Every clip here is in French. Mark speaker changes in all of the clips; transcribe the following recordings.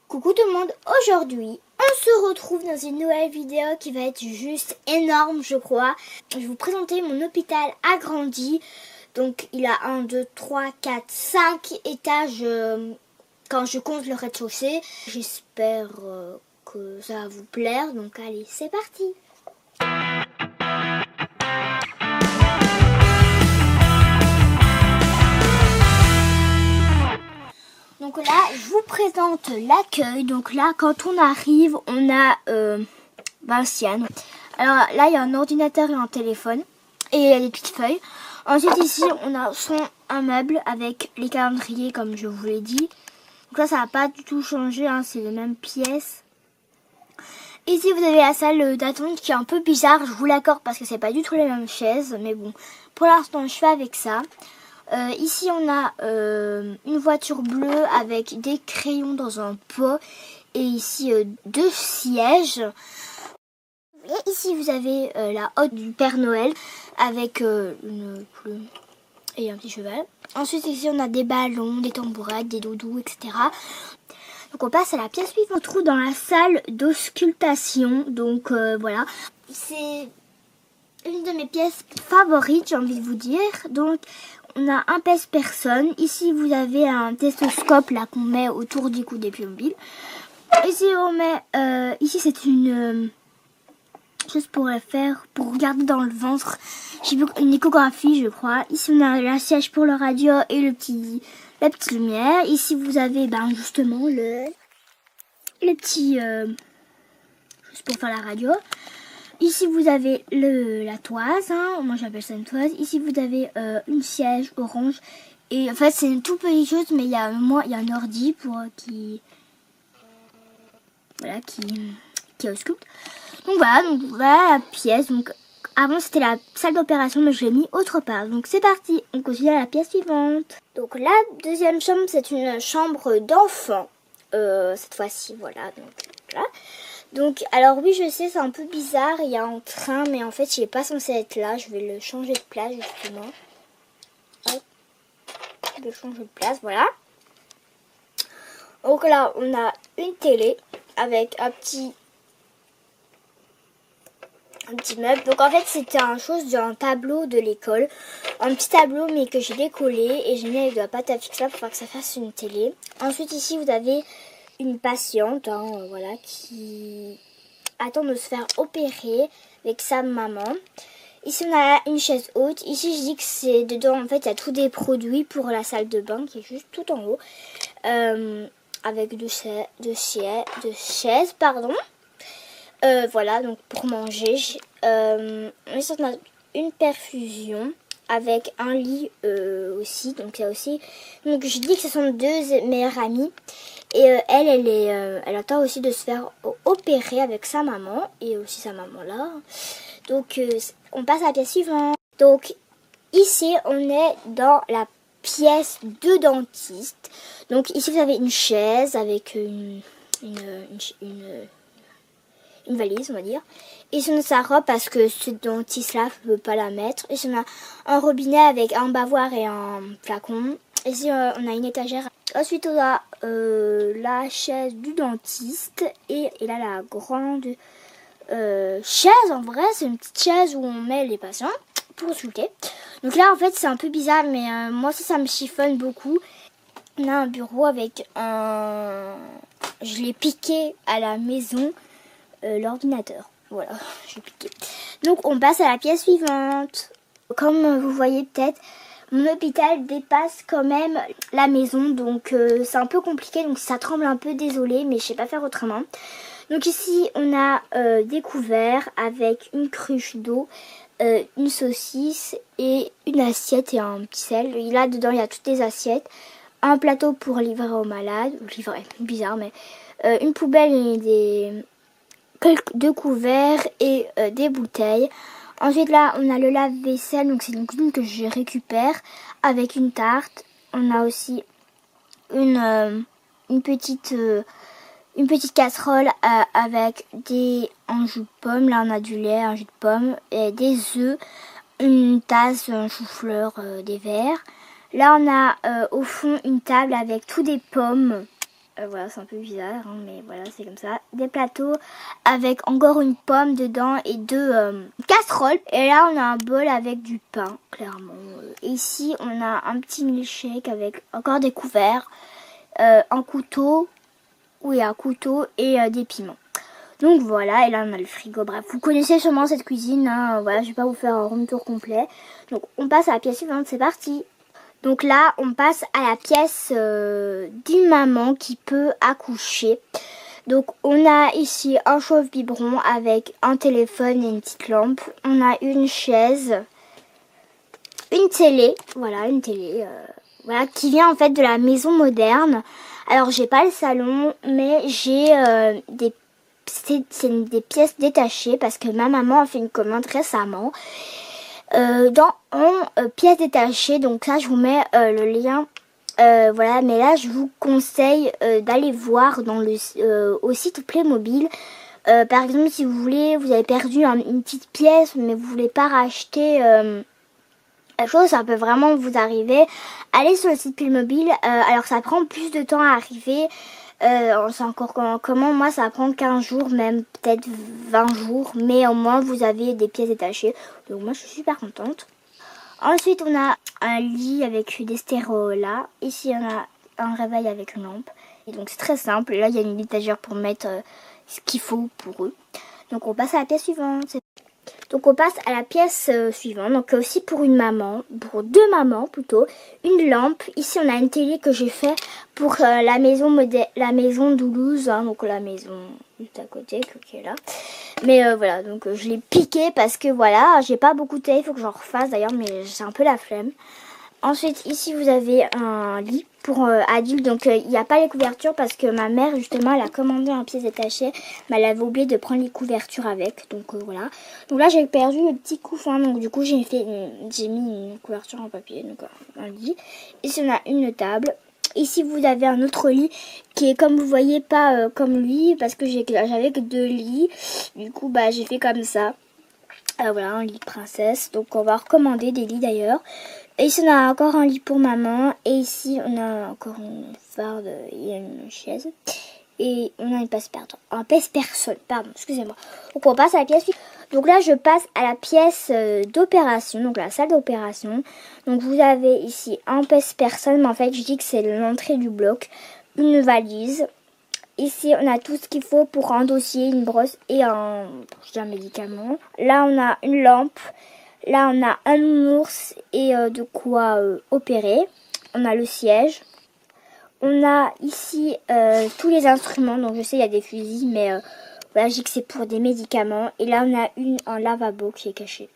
Speaker 1: Coucou tout le monde, aujourd'hui on se retrouve dans une nouvelle vidéo qui va être juste énorme je crois. Je vais vous présenter mon hôpital agrandi. Donc il a 1, 2, 3, 4, 5 étages quand je compte le rez-de-chaussée. J'espère que ça va vous plaire, donc allez c'est parti. Donc là, je vous présente l'accueil. Donc là, quand on arrive, on a Vinciane. Alors là, il y a un ordinateur et un téléphone. Et il y a des petites feuilles. Ensuite, ici, on a un meuble avec les calendriers, comme je vous l'ai dit. Donc là, ça n'a pas du tout changé, hein, c'est les mêmes pièces. Ici, vous avez la salle d'attente qui est un peu bizarre. Je vous l'accorde parce que c'est pas du tout les mêmes chaises. Mais bon, pour l'instant, je fais avec ça. Ici on a une voiture bleue avec des crayons dans un pot et ici 2 sièges. Et ici vous avez la hotte du Père Noël avec une plume et un petit cheval. Ensuite ici on a des ballons, des tambourettes, des doudous, etc. Donc on passe à la pièce suivante. On se trouve dans la salle d'auscultation. Donc voilà, c'est une de mes pièces favorites, j'ai envie de vous dire. Donc on a un pèse-personne. Ici, vous avez un stéthoscope là qu'on met autour du cou des mobiles. Ici, on met... ici, c'est une chose pour faire, pour regarder dans le ventre. J'ai vu une échographie, je crois. Ici, on a la siège pour le radio et la petite lumière. Ici, vous avez justement le petit... chose pour faire la radio. Ici, vous avez la toise, hein. Moi j'appelle ça une toise. Ici, vous avez une siège orange. Et en fait, c'est une toute petite chose, mais il y a un ordi pour qui ausculte. Donc voilà la pièce. Donc avant, c'était la salle d'opération, mais je l'ai mis autre part. Donc c'est parti, on continue à la pièce suivante. Donc la deuxième chambre, c'est une chambre d'enfant. Cette fois-ci, voilà. Donc voilà. Donc, alors oui, je sais, c'est un peu bizarre, il y a un train, mais en fait, il n'est pas censé être là. Je vais le changer de place, justement. Hop, je vais changer de place, voilà. Donc là, on a une télé avec un petit meuble. Donc en fait, c'était un tableau de l'école. Un petit tableau, mais que j'ai décollé et j'ai mis avec de la pâte à fixe là pour faire que ça fasse une télé. Ensuite, ici, vous avez une patiente, voilà, qui attend de se faire opérer avec sa maman. Ici, on a une chaise haute. Ici, je dis que c'est dedans, en fait, il y a tous des produits pour la salle de bain qui est juste tout en haut. Avec deux chaises, pardon. Voilà, donc pour manger. Ici, on a une perfusion avec un lit aussi. Donc, il y a aussi... Donc, je dis que ce sont deux meilleures amies. Et elle attend aussi de se faire opérer avec sa maman. Et aussi sa maman là. Donc on passe à la pièce suivante. Donc ici on est dans la pièce de dentiste. Donc ici vous avez une chaise avec une valise on va dire. Ici on a sa robe parce que ce dentiste là ne peut pas la mettre. Ici on a un robinet avec un bavoir et un flacon. Ici on a une étagère. Ensuite, on a la chaise du dentiste et là la grande chaise. En vrai, c'est une petite chaise où on met les patients pour consulter. Donc là, en fait, c'est un peu bizarre, mais moi, ça me chiffonne beaucoup. On a un bureau avec je l'ai piqué à la maison, l'ordinateur. Voilà, je l'ai piqué. Donc, on passe à la pièce suivante. Comme vous voyez peut-être, mon hôpital dépasse quand même la maison, donc c'est un peu compliqué, donc ça tremble un peu, désolé, mais je sais pas faire autrement. Donc ici, on a des couverts avec une cruche d'eau, une saucisse et une assiette et un petit sel. Et là, dedans, il y a toutes les assiettes, un plateau pour livrer aux malades, bizarre, mais une poubelle et deux couverts et des bouteilles. Ensuite là on a le lave-vaisselle, donc c'est une cuisine que je récupère avec une tarte. On a aussi une petite casserole avec un jus de pomme. Là on a du lait, un jus de pomme, et des œufs, une tasse, un chou-fleur, des verres. Là on a au fond une table avec tous des pommes Voilà, c'est un peu bizarre, hein, mais voilà, c'est comme ça. Des plateaux avec encore une pomme dedans et 2 casseroles. Et là, on a un bol avec du pain, clairement. Et ici, on a un petit milkshake avec encore des couverts, un couteau, oui, un couteau et des piments. Donc voilà, et là on a le frigo. Bref, vous connaissez sûrement cette cuisine, hein. Voilà, je vais pas vous faire un room tour complet. Donc on passe à la pièce suivante, c'est parti. Donc là, on passe à la pièce d'une maman qui peut accoucher. Donc on a ici un chauffe-biberon avec un téléphone et une petite lampe. On a une chaise, une télé, voilà, une télé, voilà, qui vient en fait de la maison moderne. Alors j'ai pas le salon, mais j'ai c'est des pièces détachées parce que ma maman a fait une commande récemment en pièces détachées. Donc là je vous mets le lien, voilà, mais là je vous conseille d'aller voir dans le au site Playmobil. Par exemple, si vous voulez, vous avez perdu une petite pièce mais vous voulez pas racheter la chose, ça peut vraiment vous arriver. Allez sur le site Playmobil, alors ça prend plus de temps à arriver. C'est encore comment, moi ça prend 15 jours, même peut-être 20 jours, mais au moins vous avez des pièces détachées, donc moi je suis super contente. Ensuite on a un lit avec des stéréos là, ici on a un réveil avec une lampe, et donc c'est très simple. Là il y a une étagère pour mettre ce qu'il faut pour eux. Donc on passe à la pièce suivante. Donc on passe à la pièce suivante, donc aussi pour une maman, pour 2 mamans plutôt, une lampe. Ici on a une télé que j'ai fait pour la maison Doulouse, hein, donc la maison juste à côté qui est là. Mais voilà, donc je l'ai piqué parce que voilà, j'ai pas beaucoup de télé, il faut que j'en refasse d'ailleurs, mais j'ai un peu la flemme. Ensuite, ici, vous avez un lit pour adultes. Donc, il n'y a pas les couvertures parce que ma mère, justement, elle a commandé en pièces détachées. Mais elle avait oublié de prendre les couvertures avec. Donc, voilà. Donc là, j'ai perdu le petit couffin. Donc, du coup, j'ai mis une couverture en papier. Donc, un lit. Ici, on a une table. Ici, vous avez un autre lit qui est, comme vous voyez, pas comme lui. Parce que j'avais que 2 lits. Du coup, bah, j'ai fait comme ça. Voilà, un lit de princesse. Donc, on va recommander des lits d'ailleurs. Et ici, on a encore un lit pour maman. Et ici, on a encore une farde. Il y a une chaise. Et on a une pèse-personne. Pardon, excusez-moi. Donc, on passe à la pièce. Donc là, je passe à la pièce d'opération. Donc, la salle d'opération. Donc, vous avez ici un pèse-personne. Mais en fait, je dis que c'est l'entrée du bloc. Une valise. Ici, on a tout ce qu'il faut pour un dossier, une brosse et un médicament. Là, on a une lampe. Là, on a un nounours et de quoi opérer. On a le siège. On a ici tous les instruments. Donc, je sais, il y a des fusils, mais voilà, je dis que c'est pour des médicaments. Et là, on a un lavabo qui est caché.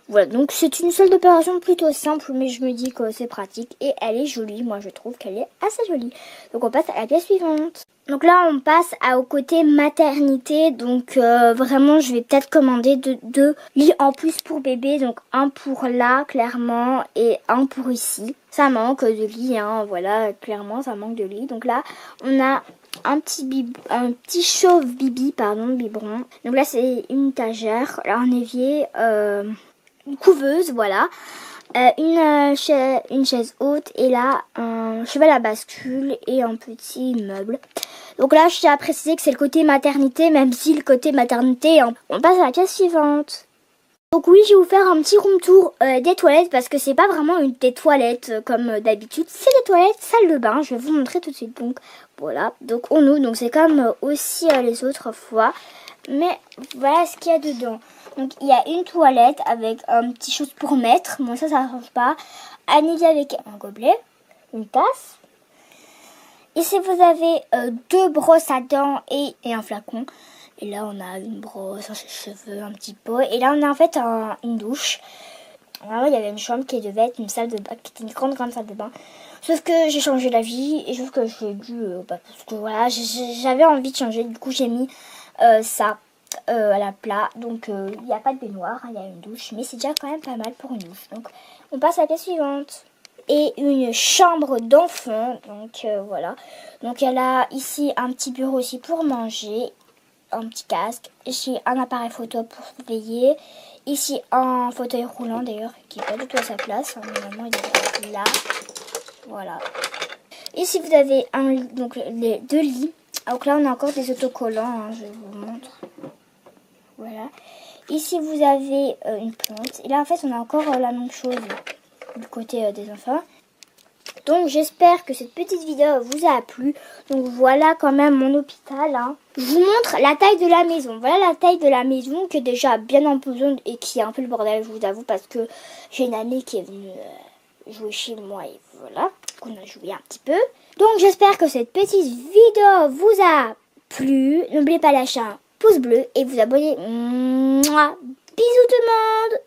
Speaker 1: Voilà, donc c'est une salle d'opération plutôt simple, mais je me dis que c'est pratique. Et elle est jolie, moi je trouve qu'elle est assez jolie. Donc on passe à la pièce suivante. Donc là on passe au côté maternité. Donc vraiment je vais peut-être commander 2 lits en plus pour bébé. Donc un pour là clairement et un pour ici. Ça manque de lit, hein, voilà, clairement ça manque de lit. Donc là on a un petit chauve biberon. Donc là c'est une étagère, là un évier, une couveuse, voilà, une chaise haute et là un cheval à bascule et un petit meuble. Donc là je tiens à préciser que c'est le côté maternité, même si le côté maternité, on passe à la pièce suivante. Donc oui, je vais vous faire un petit room tour des toilettes parce que c'est pas vraiment des toilettes comme d'habitude, c'est des toilettes salle de bain. Je vais vous montrer tout de suite. Donc voilà, donc on ouvre, donc c'est comme aussi les autres fois, mais voilà ce qu'il y a dedans. Donc il y a une toilette avec un petit chose pour mettre, bon ça change pas. Un évier avec un gobelet, une tasse. Ici vous avez 2 brosses à dents et un flacon. Et là, on a une brosse, un cheveux, un petit pot. Et là, on a en fait une douche. Alors, il y avait une chambre qui devait être une salle de bain, qui était une grande salle de bain. Sauf que j'ai changé d'avis et sauf que j'ai dû, parce que voilà, j'avais envie de changer. Du coup, j'ai mis ça à la plat. Donc, il n'y a pas de baignoire, il y a une douche. Mais c'est déjà quand même pas mal pour une douche. Donc, on passe à la pièce suivante. Et une chambre d'enfant. Donc, voilà. Donc, elle a ici un petit bureau aussi pour manger. Un petit casque, ici un appareil photo pour veiller, ici un fauteuil roulant d'ailleurs qui n'est pas du tout à sa place, normalement il est là, voilà. Ici, vous avez donc les 2 lits. Donc là, on a encore des autocollants, hein, je vous montre. Voilà. Ici, vous avez une plante. Et là, en fait, on a encore la même chose du côté des enfants. Donc, j'espère que cette petite vidéo vous a plu. Donc, voilà quand même mon hôpital. Hein. Je vous montre la taille de la maison. Voilà la taille de la maison qui est déjà bien en besoin et qui est un peu le bordel, je vous avoue, parce que j'ai une amie qui est venue jouer chez moi et voilà, qu'on a joué un petit peu. Donc, j'espère que cette petite vidéo vous a plu. N'oubliez pas de lâcher un pouce bleu et vous abonner. Mouah. Bisous tout le monde!